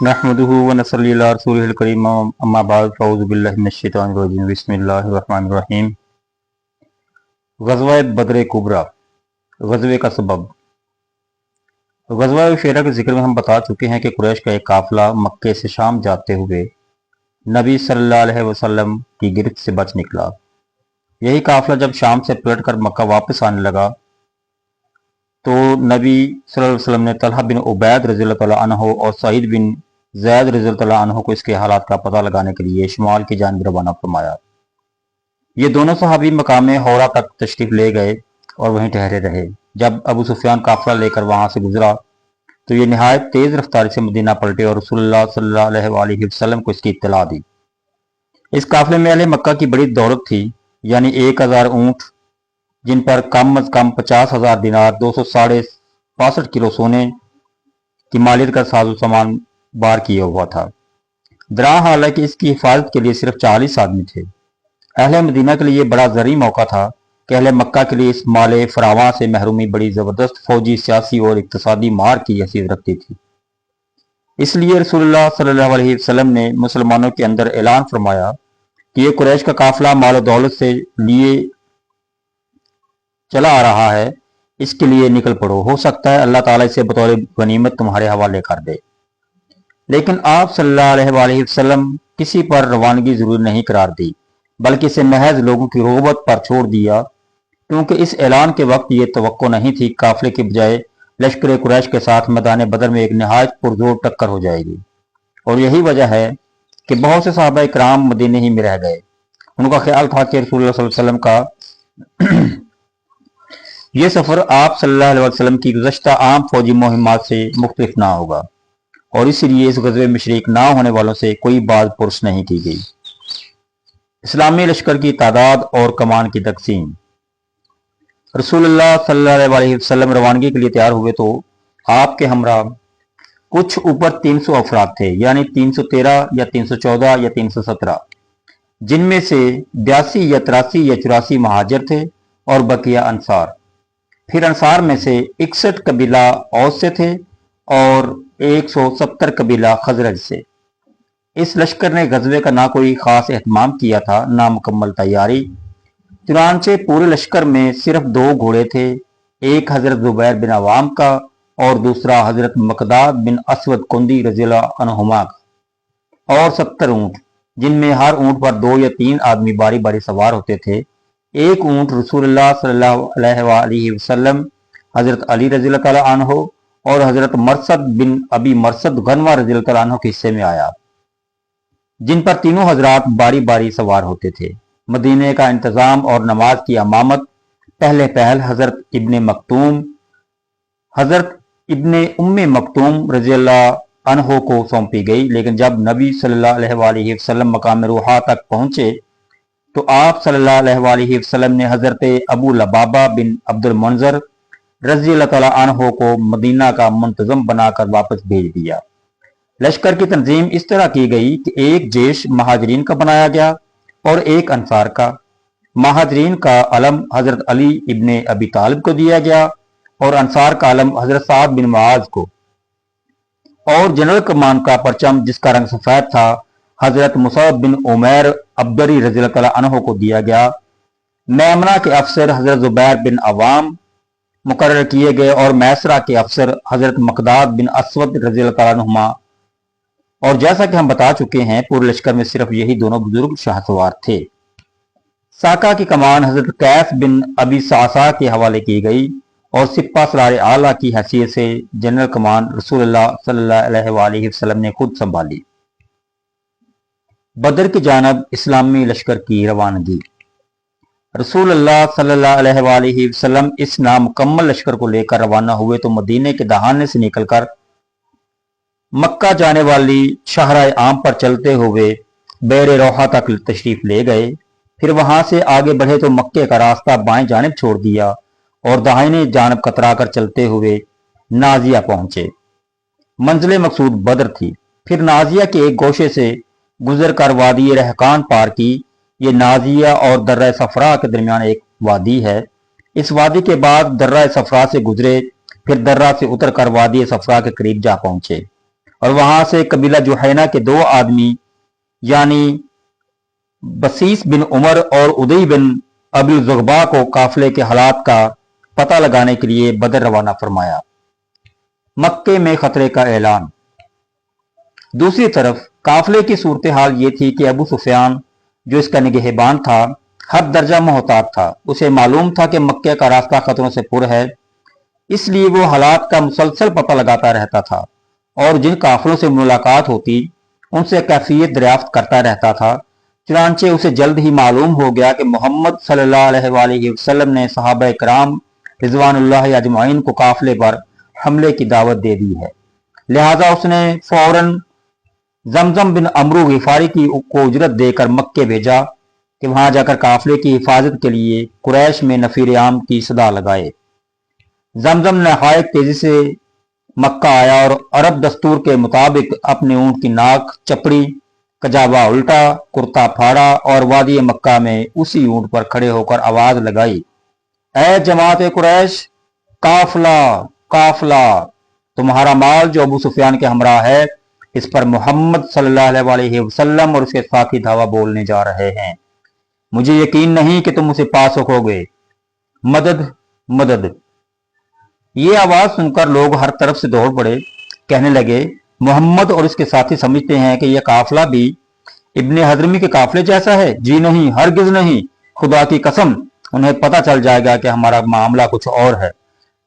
नहमदुहु व नसल्ली अला रसूलिहिल करीम अम्मा बाद फ़अऊज़ु बिल्लाहि मिनश शैतानिर रजीम बिस्मिल्लाहिर रहमानिर रहीम। ग़ज़वा बदर कुबरा, ग़ज़वे का सबब। ग़ज़वा शेरा के ज़िक्र में हम बता चुके हैं कि कुरैश का एक काफ़िला मक्के से शाम जाते हुए नबी सल्लल्लाहु अलैहि वसल्लम की गिरफ्त से बच निकला। यही काफ़िला जब शाम से पलट कर मक्का वापस आने लगा तो नबी सल्लल्लाहु अलैहि वसल्लम ने तलहा बिन उबैद रज़ियल्लाहु तआला अन्हु और सईद बिन ज़ैद रज़ियल्लाहु तआला अन्हु को इसके हालात का पता लगाने के लिए शुमाल की जानिब रवाना फरमाया। ये दोनों सहाबी मकाम हौरा तक तशरीफ ले गए और वहीं ठहरे रहे। जब अबू सुफियान काफिला लेकर वहां से गुजरा तो ये निहायत तेज रफ्तारी से मदीना पलटे और रसूलुल्लाह सल्लल्लाहु अलैहि वसल्लम को इसकी इत्तला दी। इस काफिले में अहले मक्का की बड़ी दौलत थी, यानी 1000 ऊंट, जिन पर कम अज कम 50,000 दिनार 265 किलो सोने की मालियत का साजो सामान बार किया हुआ था। दरा हालांकि इसकी हिफाजत के लिए सिर्फ 40 आदमी थे। अहले मदीना के लिए बड़ा जरी मौका था कि अहले मक्का के लिए इस माले फरावां से महरूमी बड़ी जबरदस्त फौजी, सियासी और इक्तसादी मार की हैसियत रखती थी। इसलिए रसूलुल्लाह सल्लल्लाहु अलैहि वसल्लम ने मुसलमानों के अंदर ऐलान फरमाया कि ये कुरैश का काफिला माल दौलत से लिए चला आ रहा है, इसके लिए निकल पड़ो, हो सकता है अल्लाह ताला इसे बतौर गनीमत तुम्हारे हवाले कर दे। लेकिन आप सल्लल्लाहु अलैहि वसल्लम किसी पर रवानगी जरूरी नहीं करार दी, बल्कि इसे महज लोगों की रोगबत पर छोड़ दिया, क्योंकि इस ऐलान के वक्त ये तवक्को नहीं थी काफिले की बजाय लश्कर कुरैश के साथ मैदान बदर में एक निहायत पुरजोर टक्कर हो जाएगी। और यही वजह है कि बहुत से सहाबा इकराम मदीने ही में रह गए। उनका ख्याल था कि रसूलुल्लाह सल्लल्लाहु अलैहि वसल्लम का ये सफर आप सल्लल्लाहु अलैहि वसल्लम की गुज़श्ता आम फौजी मुहिम्मात से मुख्तलिफ ना होगा, और इसलिए इस गज़वे में शरीक ना होने वालों से कोई बात पुरस नहीं की गई। इस्लामी लश्कर की तादाद और कमान की तकसीम। रसूलुल्लाह सल्लल्लाहु अलैहि वसल्लम रवानगी के लिए तैयार हुए तो आपके हमरा कुछ ऊपर 300 अफराद थे, यानी 313 या 314 या 317, जिनमें से 82 या 83 या 84 महाजिर थे और बकिया अंसार। फिर अंसार में से 61 कबीला औस से थे और 170 कबीला खजरज से। इस लश्कर ने गजवे का ना कोई खास एहतमाम किया था, ना मुकम्मल तैयारी। चुनांचे पूरे लश्कर में सिर्फ 2 घोड़े थे, एक हजरत जुबैर बिन अवाम का और दूसरा हजरत मकदाद बिन अस्वद कुंदी रज़ियल्लाहु अन्हुमा का, और 70 ऊंट, जिनमें हर ऊंट पर 2 या 3 आदमी बारी बारी सवार होते थे। एक ऊंट रसूलुल्लाह सल्लल्लाहु अलैहि वसल्लम, हजरत अली रज़ियल्लाहु तआला अन्हु और हजरत मरसद बिन अबी मरसद गनवा रज़ियल्लाहु तआला अन्हु के हिस्से में आया, जिन पर तीनों हजरात बारी बारी सवार होते थे। मदीने का इंतजाम और नमाज की अमामत पहले पहल हजरत इब्ने मक्तूम, हजरत इब्ने उम्मे मक्तूम रज़ियल्लाहु अन्हु को सौंपी गई। लेकिन जब नबी सल्लल्लाहु अलैहि वसल्लम मकाम रूहा तक पहुंचे तो आप सल्लल्लाहु अलैहि वसल्लम ने हजरत अबू लबाबा बिन अब्दुल मुंज़र रज़ियल्लाहु तआला अन्हु को मदीना का मुंतजम बनाकर वापस भेज दिया। लश्कर की तंजीम इस तरह की गई कि एक जेश महाजरीन का बनाया गया और एक अंसार का। महाजरीन का अलम हजरत अली इब्ने अबी तालिब को दिया गया और अंसार का अलम हजरत साद बिन मुआज को, और जनरल कमान का परचम, जिसका रंग सफेद था, हजरत मुसअब बिन उमैर अब्दरी रज़ियल्लाहु तआला अन्हु को दिया गया। मैमना के अफसर हजरत जुबैर बिन अवाम मुकर्रर किए गए और मैसरा के अफसर हजरत मकदाद बिन अस्वद रज़ियल्लाहु तआला अन्हुमा। और जैसा कि हम बता चुके हैं, पूरे लश्कर में सिर्फ यही दोनों बुजुर्ग शाहसवार थे। साका की कमान हजरत कैस बिन अबी सासा के हवाले की गई और सिप्पा सलार आला की हैसियत से जनरल कमान रसूलुल्लाह सल्लल्लाहु अलैहि वसल्लम ने खुद संभाली। बदर की जानब इस्लामी लश्कर की रवानगी। रसूलुल्लाह सल्लल्लाहु अलैहि वसल्लम इस नामुकम्मल लश्कर को लेकर रवाना हुए तो मदीने के दहाने से निकलकर मक्का जाने वाली शाहराए आम पर चलते हुए बैर रोहा तक तशरीफ ले गए। फिर वहां से आगे बढ़े तो मक्के का रास्ता बाएं जानिब छोड़ दिया और दाहिने जानब कतरा कर चलते हुए नाजिया पहुंचे। मंजिल मकसूद बदर थी। फिर नाजिया के एक गोशे से गुजर कर वादी रहकान पार की। ये नाजिया और दर्रा सफरा के दरमियान एक वादी है। इस वादी के बाद दर्रा सफरा से गुजरे, फिर दर्रा से उतर कर वादी सफरा के करीब जा पहुंचे और वहां से कबीला जुहैना के 2 आदमी यानी बसीस बिन उमर और उदय बिन अबी जुगबा को काफिले के हालात का पता लगाने के लिए बदर रवाना फरमाया। मक्के में खतरे का ऐलान। दूसरी तरफ काफिले की सूरत हाल ये थी कि अबू सुफियान जो इसका निगहबान था हर दर्जा मोहतात था। उसे मालूम था कि मक्के का रास्ता खतरों से पुर है, इसलिए वो हालात का मुसलसल पता लगाता रहता था और जिन काफिलों से मुलाकात होती उनसे कैफियत दरियाफ्त करता रहता था। चुनांचे उसे जल्द ही मालूम हो गया कि मोहम्मद सल्लल्लाहु अलैहि वसल्लम ने सहाबा कराम रिजवानुल्लाह अजमाइन को काफिले पर हमले की दावत दे दी है। लिहाजा उसने फौरन जमजम बिन अमरू गिफारी को उजरत देकर मक्के भेजा कि वहां जाकर काफिले की हिफाजत के लिए कुरैश में नफीर आम की सदा लगाए। जमजम नहायत तेजी से मक्का आया और अरब दस्तूर के मुताबिक अपने ऊंट की नाक चपड़ी, कजावा उल्टा, कुर्ता फाड़ा और वादी मक्का में उसी ऊंट पर खड़े होकर आवाज लगाई, ऐ जमात कुरैश, काफिला काफिला, तुम्हारा माल जो अबू सुफियान के हमरा है इस पर मोहम्मद सल्लल्लाहु अलैहि वसल्लम और उसके साथी धावा बोलने जा रहे हैं। मुझे यकीन नहीं कि तुम उसे पा सकोगे। मदद मदद। ये आवाज सुनकर लोग हर तरफ से दौड़ पड़े। कहने लगे, मोहम्मद और उसके साथी समझते हैं कि यह काफिला भी इब्ने हजरमी के काफिले जैसा है। जी नहीं, हरगिज नहीं, खुदा की कसम, उन्हें पता चल जाएगा कि हमारा मामला कुछ और है।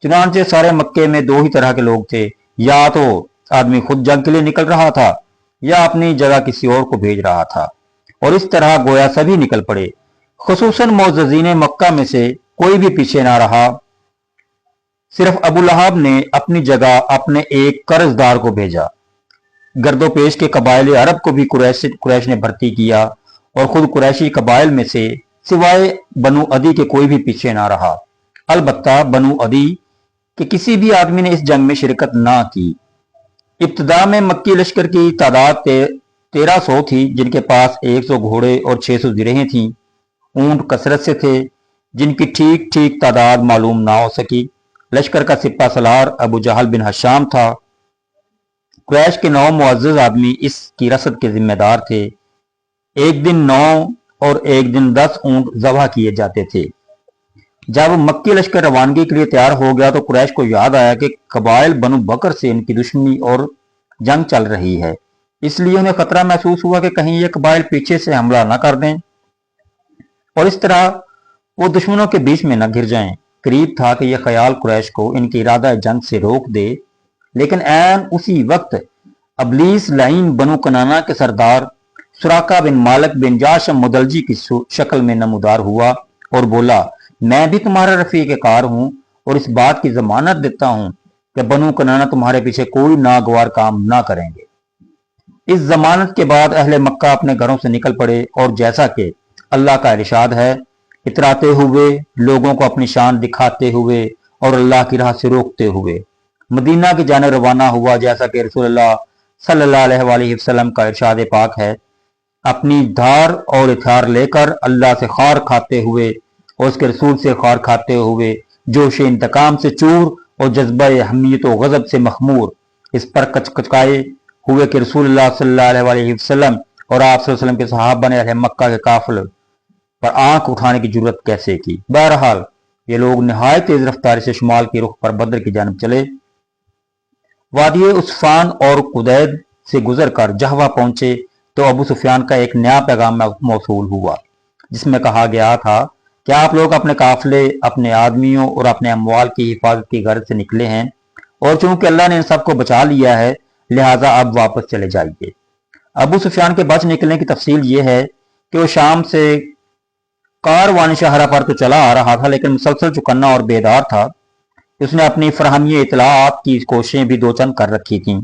चुनांचे सारे मक्के में 2 ही तरह के लोग थे, या तो आदमी खुद जंग के लिए निकल रहा था या अपनी जगह किसी और को भेज रहा था, और इस तरह गोया सभी निकल पड़े। खुसूसन मोअज़्ज़ज़ीन मक्का में से कोई भी पीछे ना रहा। सिर्फ अबू लहब ने अपनी जगह अपने एक कर्जदार को भेजा। गर्दोपेश के कबाइल अरब को भी कुरैश ने भर्ती किया और खुद कुरैशी कबाइल में से सिवाय बनु अदी के कोई भी पीछे ना रहा। अलबत्ता बनु अदी के किसी भी आदमी ने इस जंग में शिरकत ना की। इब्तिदा में मक्की लश्कर की तादाद 1300 थी, जिनके पास 100 घोड़े और 600 जिरहें थीं। ऊंट कसरत से थे, जिनकी ठीक ठीक तादाद मालूम ना हो सकी। लश्कर का सिपा सलार अबू जहल बिन हशाम था। कुरैश के 9 मुअज़्ज़ज़ आदमी इसकी रसद के जिम्मेदार थे। एक दिन 9 और एक दिन 10 ऊंट ज़बह किए जाते थे। जब मक्की लश्कर रवानगी के लिए तैयार हो गया तो कुरैश को याद आया कि कबाइल बनु बकर से इनकी दुश्मनी और जंग चल रही है, इसलिए उन्हें खतरा महसूस हुआ कि कहीं ये कबाइल पीछे से हमला न कर दें और इस तरह वो दुश्मनों के बीच में न घिर जाएं। करीब था कि यह ख्याल कुरैश को इनकी इरादा जंग से रोक दे, लेकिन ऐन उसी वक्त अबलीस लाइन बनु कनाना के सरदार सुराका बिन मालिक बिन जाशम मुदलजी की शक्ल में नमूदार हुआ और बोला, मैं भी तुम्हारा रफीक कार हूं और इस बात की जमानत देता हूं कि बनु कनाना तुम्हारे पीछे कोई नागवार काम ना करेंगे। इस जमानत के बाद अहले मक्का अपने घरों से निकल पड़े और जैसा कि अल्लाह का इरशाद है, इतराते हुए, लोगों को अपनी शान दिखाते हुए और अल्लाह की राह से रोकते हुए मदीना की जानिब रवाना हुआ, जैसा कि रसूलुल्लाह सल्लल्लाहु अलैहि वसल्लम का इरशाद पाक है। अपनी धार और हथियार लेकर अल्लाह से खार खाते हुए और उसके रसूल से खार खाते हुए, जोश इंतकाम से चूर और जज्बा हमीयत व गज़ब से मखमूर, इस पर कचकचाए हुए कि रसूलुल्लाह सल्लल्लाहु अलैहि वसल्लम और आप सल्लल्लाहु अलैहि वसल्लम के सहाबा ने अहले मक्का के काफिले पर आंख उठाने की जुर्रत कैसे की। बहरहाल ये लोग निहायत तेज रफ्तारी से शुमाल की रुख पर बदर की जानब चले। वादी उस्फान और कुदैद से गुजर कर जहवा पहुंचे तो अबू सुफियान का एक नया पैगाम मौसूल हुआ, जिसमें कहा गया था कि आप लोग अपने काफिले, अपने आदमियों और अपने अमवाल की हिफाजत की गर्ज से निकले हैं और चूंकि अल्लाह ने इन सबको बचा लिया है, लिहाजा अब वापस चले जाइए। अबू सुफियान के बच निकलने की तफसील ये है कि वो शाम से कारवानी शहरा पर तो चला आ रहा था, लेकिन मुसलसल चौकन्ना और बेदार था। उसने अपनी फरहमी इतलाआत की कोशिशें भी 2 चंद कर रखी थीं।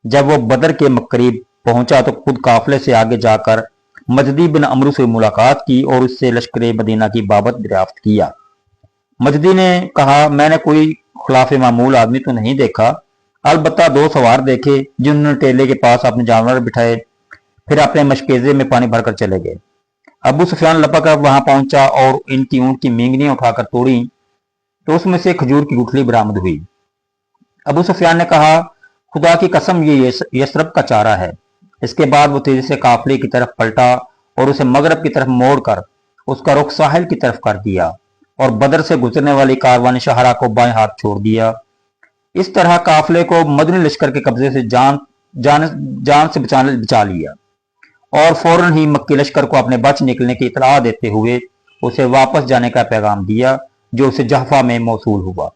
जब वो बदर के करीब पहुंचा तो खुद काफिले से आगे जाकर मजदी बिन अमरू से मुलाकात की और उससे लश्कर मदीना की बाबत दरियाफ्त किया। मजदी ने कहा, मैंने कोई खिलाफ मामूल आदमी तो नहीं देखा, अलबत्ता 2 सवार देखे जिन्होंने टेले के पास अपने जानवर बिठाए, फिर अपने मशकेजे में पानी भरकर चले गए। अबू सुफियान लपक कर वहां पहुंचा और इनकी ऊंट की मींगनियां उठाकर तोड़ी तो उसमें से खजूर की गुठली बरामद हुई। अबू सुफियान ने कहा, खुदा की कसम ये यसरब का चारा है। इसके बाद वो तेजी से काफले की तरफ पलटा और उसे मगरब की तरफ मोड़कर उसका रुख साहिल की तरफ कर दिया और बदर से गुजरने वाली कारवान शहरा को बाएं हाथ छोड़ दिया। इस तरह काफले को मदनी लश्कर के कब्जे से जान से बचा लिया और फौरन ही मक्की लश्कर को अपने बच निकलने की इतला देते हुए उसे वापस जाने का पैगाम दिया, जो उसे जहफा में मौसूल हुआ।